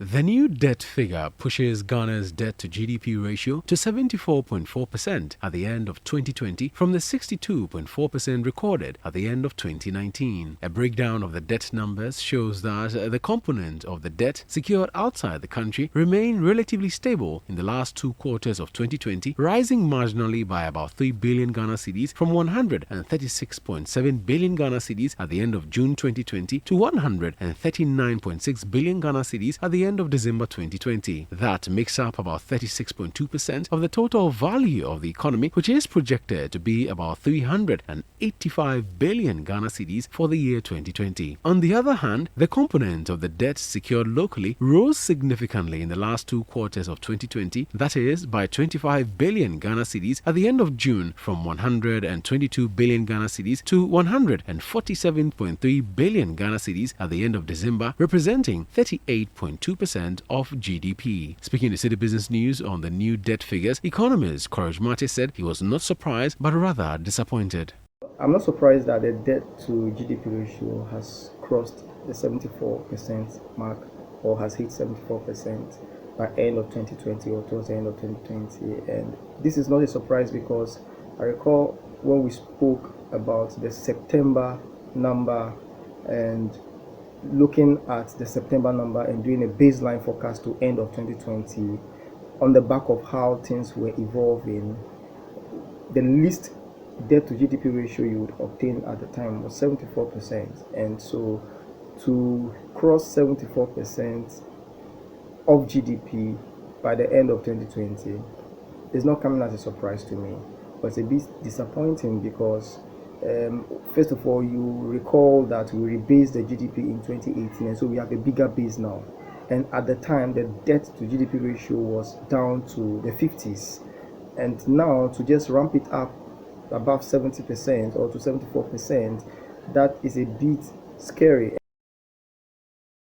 The new debt figure pushes Ghana's debt to GDP ratio to 74.4% at the end of 2020 from the 62.4% recorded at the end of 2019. A breakdown of the debt numbers shows that the component of the debt secured outside the country remained relatively stable in the last 2 quarters of 2020, rising marginally by about 3 billion Ghana cedis from 136.7 billion Ghana cedis at the end of June 2020 to 139.6 billion Ghana cedis at the end of December 2020. That makes up about 36.2% of the total value of the economy, which is projected to be about 385 billion Ghana cedis for the year 2020. On the other hand, the component of the debt secured locally rose significantly in the last 2 quarters of 2020, that is, by 25 billion Ghana cedis at the end of June, from 122 billion Ghana cedis to 147.3 billion Ghana cedis at the end of December, representing 38.2% of GDP. Speaking to City Business News on the new debt figures, economist Courage Mate said he was not surprised but rather disappointed. I'm not surprised that the debt to GDP ratio has crossed the 74% mark, or has hit 74% by end of 2020 or towards the end of 2020. And this is not a surprise because I recall when we spoke about the September number and looking at the September number and doing a baseline forecast to end of 2020 on the back of how things were evolving, the least debt to GDP ratio you would obtain at the time was 74%. And so to cross 74% of GDP by the end of 2020 is not coming as a surprise to me, but it's a bit disappointing because first of all, you recall that we rebased the GDP in 2018, and so we have a bigger base now. And at the time, the debt to GDP ratio was down to the 50s. And now to just ramp it up above 70% or to 74%, that is a bit scary.